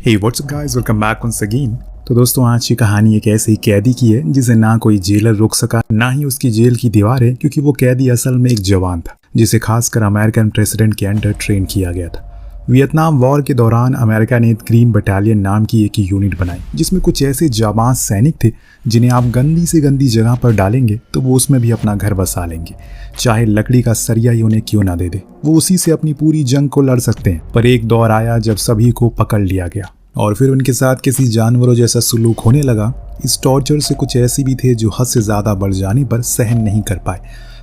हे what's up guys, welcome back once again. तो दोस्तों, आज की कहानी एक ऐसे कैदी की है जिसे ना कोई जेलर रोक सका, ना ही उसकी जेल की दीवारें, क्योंकि वो कैदी असल में एक जवान था जिसे खासकर अमेरिकन प्रेसिडेंट के अंडर ट्रेन किया गया था। वियतनाम वॉर के दौरान अमेरिका ने ग्रीन बटालियन नाम की एक यूनिट बनाई जिसमें कुछ ऐसे जाबाज सैनिक थे जिन्हें आप गंदी से गंदी जगह पर डालेंगे तो वो उसमें भी अपना घर बसा लेंगे, चाहे लकड़ी का सरिया ही उन्हें क्यों ना दे दे। वो उसी से अपनी पूरी जंग को लड़ सकते हैं। पर एक दौर आया जब सभी को पकड़ लिया गया और फिर उनके साथ किसी जानवरों जैसा सुलूक होने लगा। इस टॉर्चर से कुछ ऐसे भी थे जो हद से ज़्यादा बढ़ जाने पर सहन नहीं कर पाए,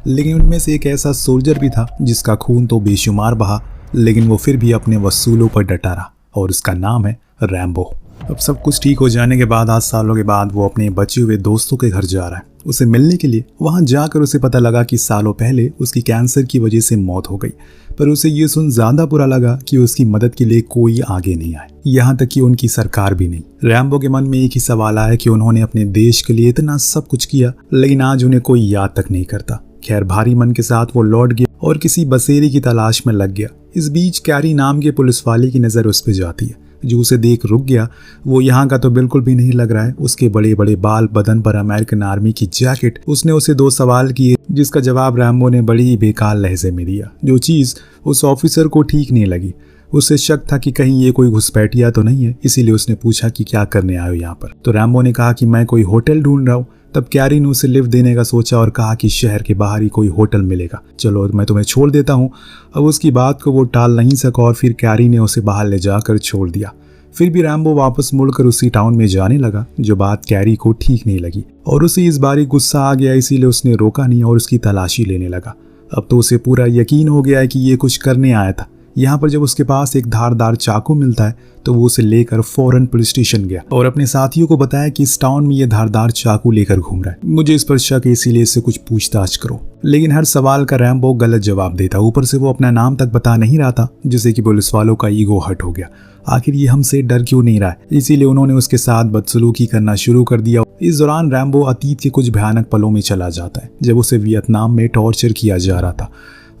लेकिन उनमें से एक ऐसा सोल्जर भी था जिसका खून तो बेशुमार बहा, लेकिन वो फिर भी अपने वसूलों पर डटा रहा और उसका नाम है रैम्बो। अब सब कुछ ठीक हो जाने के बाद 8 सालों के बाद वो अपने बचे हुए दोस्तों के घर जा रहा है उसे मिलने के लिए। वहां जाकर उसे पता लगा कि सालों पहले उसकी कैंसर की वजह से मौत हो गई, पर उसे ये सुन ज्यादा बुरा लगा कि उसकी मदद के लिए कोई आगे नहीं आए, यहाँ तक कि उनकी सरकार भी नहीं। रैम्बो के मन में एक ही सवाल आया कि उन्होंने अपने देश के लिए इतना सब कुछ किया, लेकिन आज उन्हें कोई याद तक नहीं करता। खैर, भारी मन के साथ वो लौट गया और किसी बसेरे की तलाश में लग गया। इस बीच कैरी नाम के पुलिस वाले की नज़र उस पर जाती है जो उसे देख रुक गया। वो यहाँ का तो बिल्कुल भी नहीं लग रहा है। उसके बड़े बड़े बाल, बदन पर अमेरिकन आर्मी की जैकेट। उसने उसे 2 सवाल किए जिसका जवाब रैम्बो ने बड़ी ही बेकार लहजे में दिया। जो चीज़ उस ऑफिसर को ठीक नहीं लगी। उसे शक था कि कहीं ये कोई घुसपैठिया तो नहीं है, इसीलिए उसने पूछा कि क्या करने आए हो यहाँ पर। तो रैम्बो ने कहा कि मैं कोई होटल ढूंढ रहा हूँ। तब कैरी ने उसे लिफ्ट देने का सोचा और कहा कि शहर के बाहर ही कोई होटल मिलेगा, चलो मैं तुम्हें छोड़ देता हूँ। अब उसकी बात को वो टाल नहीं सका और फिर कैरी ने उसे बाहर ले जाकर छोड़ दिया। फिर भी रैम्बो वापस मुड़कर उसी टाउन में जाने लगा। जो बात कैरी को ठीक नहीं लगी और उसे इस बारी गुस्सा आ गया, इसीलिए उसने रोका नहीं और उसकी तलाशी लेने लगा। अब तो उसे पूरा यकीन हो गया है कि ये कुछ करने आया था। यहाँ पर जब उसके पास एक धारदार चाकू मिलता है तो वो उसे लेकर फौरन पुलिस स्टेशन गया और अपने साथियों को बताया कि इस टाउन में ये धारदार चाकू लेकर घूम रहा है, मुझे इस पर शक है, इसीलिए इससे कुछ पूछताछ करो। लेकिन हर सवाल का रैम्बो गलत जवाब देता। ऊपर से वो अपना नाम तक बता नहीं रहा था, जिससे कि पुलिस वालों का ईगो हर्ट हो गया। आखिर ये हमसे डर क्यों नहीं रहा है, इसीलिए उन्होंने उसके साथ बदसलूकी करना शुरू कर दिया। इस दौरान रैम्बो अतीत के कुछ भयानक पलों में चला जाता है जब उसे वियतनाम में टॉर्चर किया जा रहा था।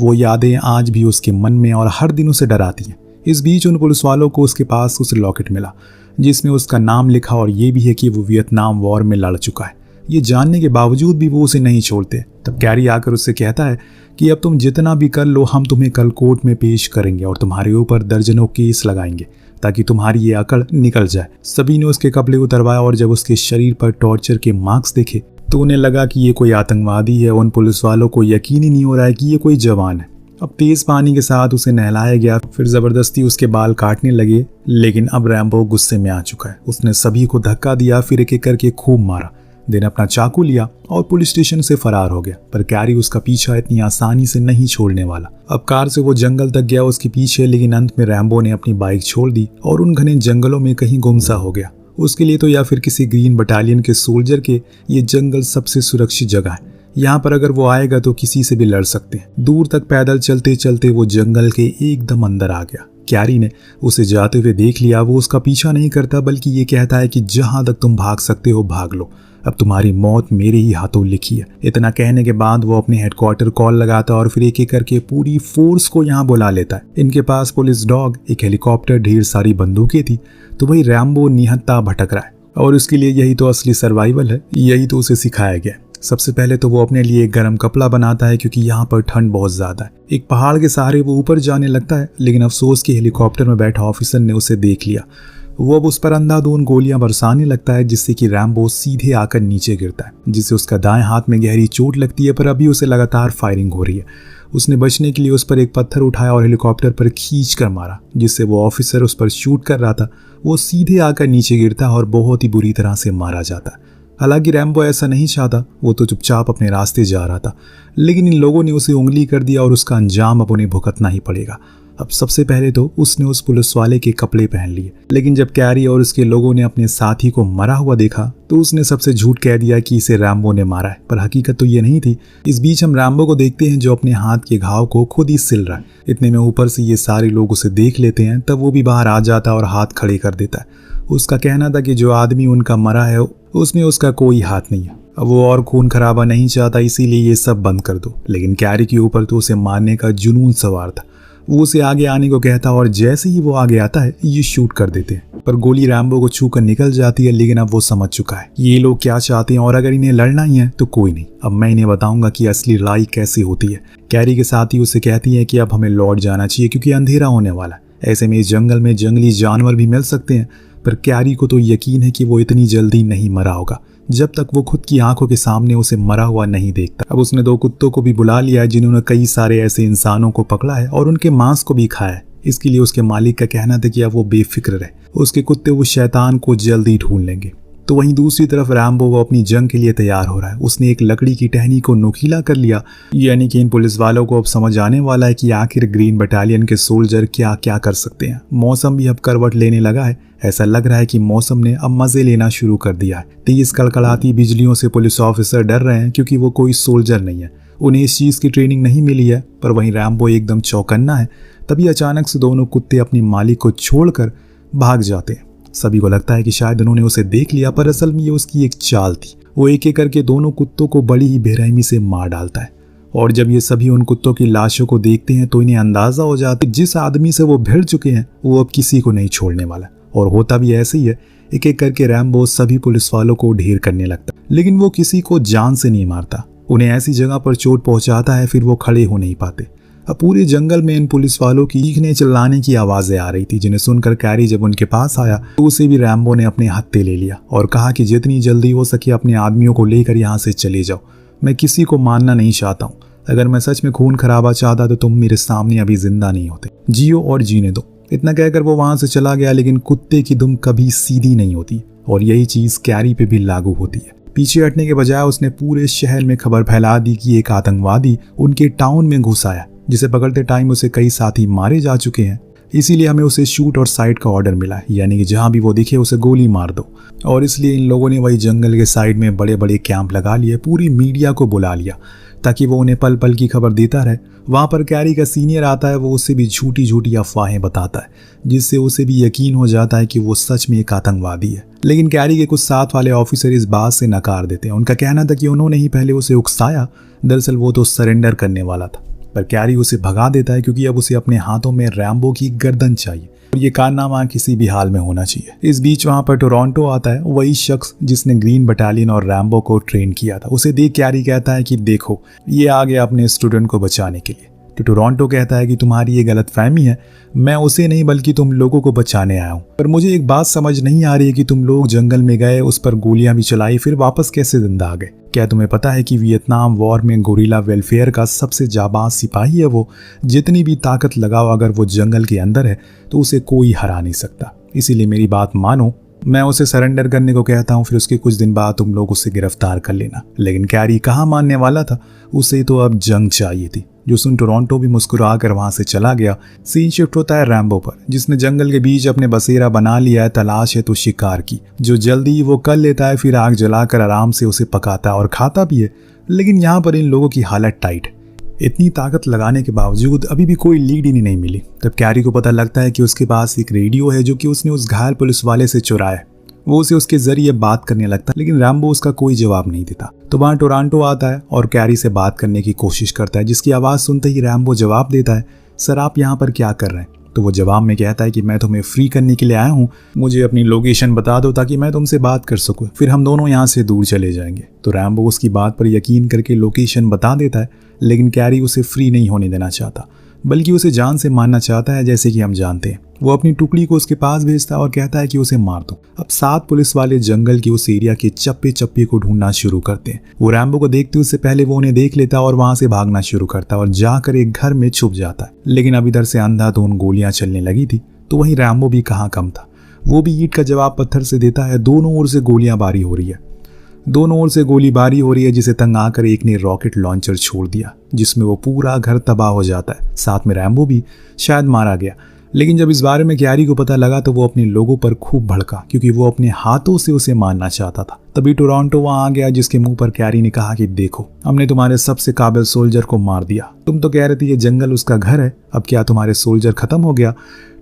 वो यादें आज भी उसके मन में और हर दिन उसे डराती हैं। इस बीच उन पुलिस वालों को उसके पास उस लॉकेट मिला जिसमें उसका नाम लिखा और ये भी है कि वो वियतनाम वॉर में लड़ चुका है। ये जानने के बावजूद भी वो उसे नहीं छोड़ते। तब कैरी आकर उससे कहता है कि अब तुम जितना भी कर लो, हम तुम्हें कल कोर्ट में पेश करेंगे और तुम्हारे ऊपर दर्जनों केस लगाएंगे ताकि तुम्हारी ये अकड़ निकल जाए। सभी ने उसके कपड़े उतरवाए और जब उसके शरीर पर टॉर्चर के मार्क्स देखे तो उन्हें लगा कि ये कोई आतंकवादी है। उन पुलिस वालों को यकीन ही नहीं हो रहा है कि ये कोई जवान है। अब तेज पानी के साथ उसे नहलाया गया, फिर जबरदस्ती उसके बाल काटने लगे। लेकिन अब रैम्बो गुस्से में आ चुका है। उसने सभी को धक्का दिया, फिर एक एक करके खूब मारा, देन अपना चाकू लिया और पुलिस स्टेशन से फरार हो गया। पर कैरी उसका पीछा इतनी आसानी से नहीं छोड़ने वाला। अब कार से वो जंगल तक गया उसके पीछे, लेकिन अंत में रैम्बो ने अपनी बाइक छोड़ दी और उन घने जंगलों में कहीं गुमसा हो गया। उसके लिए तो या फिर किसी ग्रीन बटालियन के सोल्जर के ये जंगल सबसे सुरक्षित जगह है। यहाँ पर अगर वो आएगा तो किसी से भी लड़ सकते हैं। दूर तक पैदल चलते चलते वो जंगल के एकदम अंदर आ गया। कैरी ने उसे जाते हुए देख लिया। वो उसका पीछा नहीं करता बल्कि ये कहता है कि जहां तक तुम भाग सकते हो भाग लो, अब तुम्हारी मौत मेरे ही हाथों लिखी है। इतना कहने के बाद वो अपने हेडक्वार्टर कॉल लगाता और फिर एक एक करके पूरी फोर्स को यहाँ बुला लेता है। इनके पास पुलिस डॉग, एक हेलीकॉप्टर, ढेर सारी बंदूकें थी। तो वही रैम्बो निहत्था भटक रहा है और उसके लिए यही तो असली सर्वाइवल है, यही तो उसे सिखाया गया। सबसे पहले तो वो अपने लिए एक गर्म कपड़ा बनाता है क्योंकि यहाँ पर ठंड बहुत ज्यादा है। एक पहाड़ के सहारे वो ऊपर जाने लगता है, लेकिन अफसोस कि हेलीकॉप्टर में बैठा ऑफिसर ने उसे देख लिया। वो अब उस पर अंधाधुंध गोलियां बरसाने लगता है, जिससे कि रैम्बो सीधे आकर नीचे गिरता है, जिससे उसका दाएं हाथ में गहरी चोट लगती है। पर अभी उसे लगातार फायरिंग हो रही है। उसने बचने के लिए उस पर एक पत्थर उठाया और हेलीकॉप्टर पर खींच कर मारा, जिससे वो ऑफिसर उस पर शूट कर रहा था वो सीधे आकर नीचे गिरता और बहुत ही बुरी तरह से मारा जाता। हालांकि रैम्बो ऐसा नहीं चाहता, वो तो चुपचाप अपने रास्ते जा रहा था, लेकिन इन लोगों ने उसे उंगली कर दिया और उसका अंजाम अब उन्हें भुगतना ही पड़ेगा। अब सबसे पहले तो उसने उस पुलिस वाले के कपड़े पहन लिए, लेकिन जब कैरी और उसके लोगों ने अपने साथी को मरा हुआ देखा तो उसने सबसे झूठ कह दिया कि इसे रैम्बो ने मारा है, पर हकीकत तो ये नहीं थी। इस बीच हम रैम्बो को देखते हैं जो अपने हाथ के घाव को खुद ही सिल रहा है। इतने में ऊपर से ये सारे लोग उसे देख लेते हैं, तब वो भी बाहर आ जाता और हाथ खड़े कर देता है। उसका कहना था कि जो आदमी उनका मरा है उसमें उसका कोई हाथ नहीं है। अब वो और खून खराबा नहीं चाहता, इसीलिए ये सब बंद कर दो। लेकिन कैरी के ऊपर तो उसे मारने का जुनून सवार था। वो उसे आगे आने को कहता है और जैसे ही वो आगे आता है ये शूट कर देते हैं, पर गोली रैम्बो को छू कर निकल जाती है। लेकिन अब वो समझ चुका है ये लोग क्या चाहते हैं और अगर इन्हें लड़ना ही है तो कोई नहीं, अब मैं इन्हें बताऊंगा कि असली लड़ाई कैसे होती है। कैरी के साथ ही उसे कहती है कि अब हमें लौट जाना चाहिए क्योंकि अंधेरा होने वाला है। ऐसे में इस जंगल में जंगली जानवर भी मिल सकते हैं, पर कैरी को तो यकीन है कि वो इतनी जल्दी नहीं मरा होगा जब तक वो खुद की आंखों के सामने उसे मरा हुआ नहीं देखता। अब उसने 2 कुत्तों को भी बुला लिया है जिन्होंने कई सारे ऐसे इंसानों को पकड़ा है और उनके मांस को भी खाया है। इसके लिए उसके मालिक का कहना था कि अब वो बेफिक्र रहे, उसके कुत्ते वो शैतान को जल्दी ढूंढ लेंगे। तो वहीं दूसरी तरफ रैम्बो वो अपनी जंग के लिए तैयार हो रहा है। उसने एक लकड़ी की टहनी को नुकीला कर लिया, यानी कि इन पुलिस वालों को अब समझ आने वाला है कि आखिर ग्रीन बटालियन के सोल्जर क्या क्या कर सकते हैं। मौसम भी अब करवट लेने लगा है। ऐसा लग रहा है कि मौसम ने अब मजे लेना शुरू कर दिया है। तेज कड़कड़ाती बिजलियों से पुलिस ऑफिसर डर रहे हैं क्योंकि वो कोई सोल्जर नहीं है, उन्हें इस चीज की ट्रेनिंग नहीं मिली है। पर वहीं रैम्बो एकदम चौकन्ना है। तभी अचानक से दोनों कुत्ते अपने मालिक को छोड़कर भाग जाते हैं। सभी को लगता है कि शायद उन्होंने उसे देख लिया, पर असल में ये उसकी एक चाल थी। वो एक एक करके दोनों कुत्तों को बड़ी ही बेरहमी से मार डालता है और जब ये सभी उन कुत्तों की लाशों को देखते हैं तो इन्हें अंदाजा हो जाता है जिस आदमी से वो भिड़ चुके हैं वो अब किसी को नहीं छोड़ने वाला। और होता भी ऐसे ही है। एक एक करके रैम्बो सभी पुलिस वालों को ढेर करने लगता, लेकिन वो किसी को जान से नहीं मारता। उन्हें ऐसी जगह पर चोट पहुंचाता है फिर वो खड़े हो नहीं पाते। अब पूरे जंगल में इन पुलिस वालों की चीखने चिल्लाने की आवाजें आ रही थी, जिन्हें सुनकर कैरी जब उनके पास आया तो उसे भी रैम्बो ने अपने हत्थे ले लिया और कहा कि जितनी जल्दी हो सके अपने आदमियों को लेकर यहाँ से चले जाओ। मैं किसी को मानना नहीं चाहता हूँ। अगर मैं सच में खून खराबा चाहता तो तुम मेरे सामने अभी जिंदा नहीं होते। जियो और जीने दो। इतना कहकर वो वहां से चला गया, लेकिन कुत्ते की दुम कभी सीधी नहीं होती और यही चीज कैरी पे भी लागू होती है। पीछे हटने के बजाय उसने पूरे शहर में खबर फैला दी कि एक आतंकवादी उनके टाउन में घुस आया, जिसे पकड़ते टाइम उसे कई साथी मारे जा चुके हैं। इसीलिए हमें उसे शूट और साइड का ऑर्डर मिला है, यानी कि जहां भी वो दिखे उसे गोली मार दो। और इसलिए इन लोगों ने वही जंगल के साइड में बड़े बड़े कैंप लगा लिए, पूरी मीडिया को बुला लिया ताकि वो उन्हें पल पल की खबर देता रहे। वहां पर कैरी का सीनियर आता है, वो उससे भी झूठी झूठी अफवाहें बताता है जिससे उसे भी यकीन हो जाता है कि वो सच में एक आतंकवादी है। लेकिन कैरी के कुछ साथ वाले ऑफिसर इस बात से नकार देते हैं। उनका कहना था कि उन्होंने ही पहले उसे उकसाया, दरअसल वो तो सरेंडर करने वाला था। पर कैरी उसे भगा देता है क्योंकि अब उसे अपने हाथों में रैम्बो की गर्दन चाहिए और ये कारनामा किसी भी हाल में होना चाहिए। इस बीच वहां पर टोरंटो आता है, वही शख्स जिसने ग्रीन बटालियन और रैम्बो को ट्रेन किया था। उसे देख कैरी कहता है कि देखो ये आ गया अपने स्टूडेंट को बचाने के लिए। तो टोरंटो कहता है कि तुम्हारी ये गलतफहमी है, मैं उसे नहीं बल्कि तुम लोगों को बचाने आया हूँ। पर मुझे एक बात समझ नहीं आ रही है कि तुम लोग जंगल में गए, उस पर गोलियां भी चलाई, फिर वापस कैसे जिंदा आ गए। क्या तुम्हें पता है कि वियतनाम वॉर में गोरिल्ला वेलफेयर का सबसे जाबाज सिपाही है वो। जितनी भी ताकत लगाओ, अगर वो जंगल के अंदर है तो उसे कोई हरा नहीं सकता। इसीलिए मेरी बात मानो, मैं उसे सरेंडर करने को कहता हूँ, फिर उसके कुछ दिन बाद तुम लोग उसे गिरफ्तार कर लेना। लेकिन कैरी कहाँ मानने वाला था, उसे तो अब जंग चाहिए थी। जो सुन टोरंटो भी मुस्कुरा कर वहां से चला गया। सीन शिफ्ट होता है रैम्बो पर, जिसने जंगल के बीच अपने बसेरा बना लिया है। तलाश है तो शिकार की, जो जल्दी ही वो कर लेता है, फिर आग जलाकर आराम से उसे पकाता है और खाता भी है। लेकिन यहाँ पर इन लोगों की हालत टाइट है। इतनी ताकत लगाने के बावजूद अभी भी कोई लीड ही नहीं मिली। तब कैरी को पता लगता है कि उसके पास एक रेडियो है जो कि उसने उस घायल पुलिस वाले से चुराया। वो उसे उसके जरिए बात करने लगता है, लेकिन रैम्बो उसका कोई जवाब नहीं देता। तो वहां टोरंटो आता है और कैरी से बात करने की कोशिश करता है, जिसकी आवाज सुनते ही रैम्बो जवाब देता है, सर आप यहाँ पर क्या कर रहे हैं। तो वो जवाब में कहता है कि मैं तुम्हें फ्री करने के लिए आया हूँ, मुझे अपनी लोकेशन बता दो ताकि मैं तुमसे बात कर सकूँ, फिर हम दोनों यहाँ से दूर चले जाएंगे। तो रैम्बो उसकी बात पर यकीन करके लोकेशन बता देता है, लेकिन कैरी उसे फ्री नहीं होने देना चाहता, बल्कि उसे जान से मारना चाहता है, जैसे कि हम जानते हैं। वो अपनी टुकड़ी को उसके पास भेजता है और कहता है कि उसे मार दो। अब 7 पुलिस वाले जंगल के उस एरिया के चप्पे चप्पे को ढूंढना शुरू करते हैं। वो रैम्बो को देखते उससे पहले वो उन्हें देख लेता है और वहां से भागना शुरू करता है और जाकर एक घर में छुप जाता है। लेकिन अब इधर से अंधाधुंध गोलियां चलने लगी थी, तो वहीं रैम्बो भी कहाँ कम था। वो भी ईंट का जवाब पत्थर से देता है। दोनों ओर से गोलियां बारी हो रही है, दोनों ओर से गोलीबारी हो रही है, जिसे तंग आकर एक ने रॉकेट लॉन्चर छोड़ दिया, जिसमें वो पूरा घर तबाह हो जाता है। साथ में रैम्बो भी शायद मारा गया। लेकिन जब इस बारे में कैरी को पता लगा तो वो अपने लोगों पर खूब भड़का, क्योंकि वो अपने हाथों से उसे मारना चाहता था। तभी टोरंटो वहां आ गया, जिसके मुंह पर कैरी ने कहा कि देखो हमने तुम्हारे सबसे काबिल सोल्जर को मार दिया। तुम तो कह रहे थे ये जंगल उसका घर है, अब क्या तुम्हारे सोल्जर खत्म हो गया।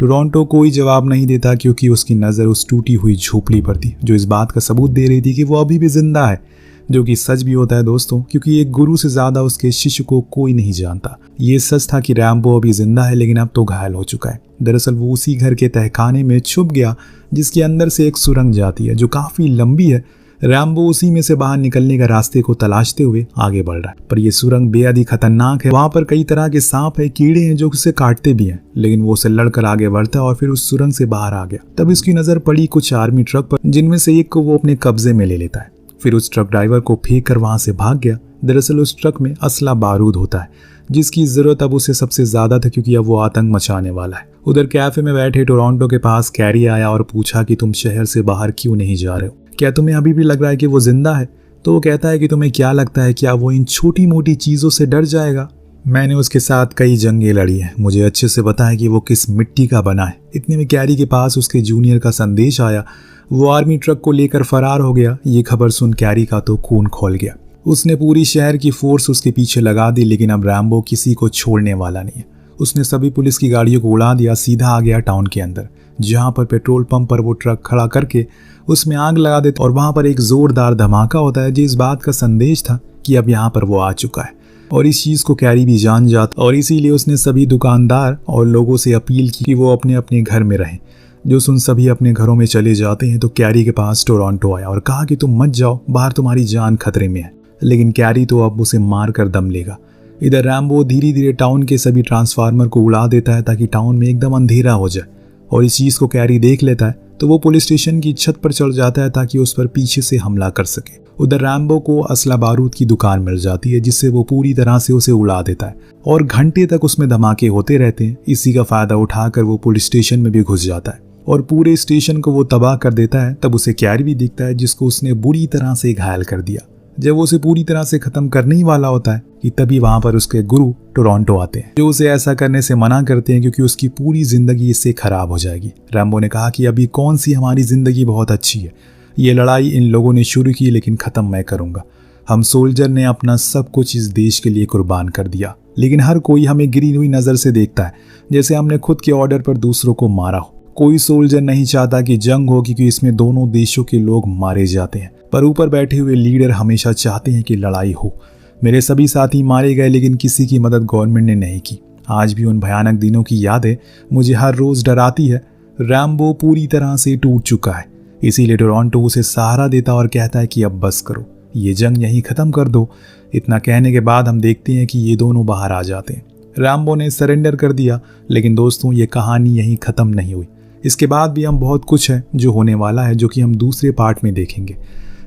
टोरंटो कोई जवाब नहीं देता, क्योंकि उसकी नज़र उस टूटी हुई झोपड़ी पर थी, जो इस बात का सबूत दे रही थी कि वो अभी भी जिंदा है। जो कि सच भी होता है दोस्तों, क्योंकि एक गुरु से ज्यादा उसके शिष्य को कोई नहीं जानता। ये सच था कि रैम्बो अभी जिंदा है, लेकिन अब तो घायल हो चुका है। दरअसल वो उसी घर के तहखाने में छुप गया जिसके अंदर से एक सुरंग जाती है जो काफी लंबी है। रैम्बो उसी में से बाहर निकलने का रास्ते को तलाशते हुए आगे बढ़ रहा है, पर यह सुरंग बेहद ही खतरनाक है। वहां पर कई तरह के सांप है, कीड़े हैं जो उसे काटते भी हैं, लेकिन वो उसे लड़कर आगे बढ़ता है और फिर उस सुरंग से बाहर आ गया। तब उसकी नजर पड़ी कुछ आर्मी ट्रक पर, जिनमें से एक को वो अपने कब्जे में ले लेता है। फिर उस ट्रक ड्राइवर को फेंक कर वहां से भाग गया। दरअसल उस ट्रक में असला बारूद होता है, जिसकी जरूरत अब उसे सबसे ज्यादा था, क्योंकि अब वो आतंक मचाने वाला है। उधर कैफे में बैठे टोरंटो के पास कैरी आया और पूछा कि तुम शहर से बाहर क्यों नहीं जा रहे हो, क्या तुम्हें अभी भी लग रहा है कि वो जिंदा है? तो वो कहता है कि तुम्हें क्या लगता है, क्या वो इन छोटी मोटी चीजों से डर जाएगा? मैंने उसके साथ कई जंगें लड़ी हैं, मुझे अच्छे से पता है कि वो किस मिट्टी का बना है। इतने में कैरी के पास उसके जूनियर का संदेश आया। वो आर्मी ट्रक को लेकर फरार हो गया। ये खबर सुन कैरी का तो खून खौल गया। उसने पूरी शहर की फोर्स उसके पीछे लगा दी, लेकिन अब रैम्बो किसी को छोड़ने वाला नहीं है। उसने सभी पुलिस की गाड़ियों को उड़ा दिया, सीधा आ गया टाउन के अंदर, जहां पर पेट्रोल पंप पर वो ट्रक खड़ा करके उसमें आग लगा देता और वहां पर एक जोरदार धमाका होता है, जो इस बात का संदेश था कि अब यहाँ पर वो आ चुका है। और इस चीज को कैरी भी जान जाता और इसीलिए उसने सभी दुकानदार और लोगों से अपील की कि वो अपने अपने घर में रहें। जो सुन सभी अपने घरों में चले जाते हैं तो कैरी के पास टोरंटो आया और कहा कि तुम मत जाओ, बाहर तुम्हारी जान खतरे में है। लेकिन कैरी तो अब उसे मार कर दम लेगा। इधर रैम्बो धीरे धीरे टाउन के सभी ट्रांसफार्मर को उड़ा देता है ताकि टाउन में एकदम अंधेरा हो जाए, और इस चीज को कैरी देख लेता है तो वो पुलिस स्टेशन की छत पर चढ़ जाता है ताकि उस पर पीछे से हमला कर सके। उधर रैम्बो को असला बारूद की दुकान मिल जाती है, जिससे वो पूरी तरह से उसे उड़ा देता है और घंटे तक उसमें धमाके होते रहते हैं। इसी का फायदा उठाकर वो पुलिस स्टेशन में भी घुस जाता है और पूरे स्टेशन को वो तबाह कर देता है। तब उसे कैरी भी दिखता है, जिसको उसने बुरी तरह से घायल कर दिया। जब वो उसे पूरी तरह से खत्म करने ही वाला होता है कि तभी वहां पर उसके गुरु टोरंटो आते हैं, जो उसे ऐसा करने से मना करते हैं क्योंकि उसकी पूरी जिंदगी इससे खराब हो जाएगी। रैम्बो ने कहा कि अभी कौन सी हमारी जिंदगी बहुत अच्छी है, ये लड़ाई इन लोगों ने शुरू की लेकिन खत्म मैं करूंगा। हम सोल्जर ने अपना सब कुछ इस देश के लिए कुर्बान कर दिया, लेकिन हर कोई हमें गिरी हुई नजर से देखता है, जैसे हमने खुद के ऑर्डर पर दूसरों को मारा हो। कोई सोल्जर नहीं चाहता कि जंग हो, क्योंकि इसमें दोनों देशों के लोग मारे जाते हैं, पर ऊपर बैठे हुए लीडर हमेशा चाहते हैं कि लड़ाई हो। मेरे सभी साथी मारे गए, लेकिन किसी की मदद गवर्नमेंट ने नहीं की। आज भी उन भयानक दिनों की यादें मुझे हर रोज डराती है। रैम्बो पूरी तरह से टूट चुका है, इसीलिए टोरंटो उसे सहारा देता और कहता है कि अब बस करो, ये जंग यहीं खत्म कर दो। इतना कहने के बाद हम देखते हैं कि ये दोनों बाहर आ जाते हैं। रैम्बो ने सरेंडर कर दिया, लेकिन दोस्तों ये कहानी यहीं खत्म नहीं हुई। इसके बाद भी हम बहुत कुछ है जो होने वाला है, जो कि हम दूसरे पार्ट में देखेंगे,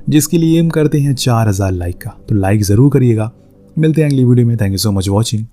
जिसके लिए एम करते हैं 4000 लाइक का। तो लाइक जरूर करिएगा। मिलते हैं अगली वीडियो में। Thank you so much watching.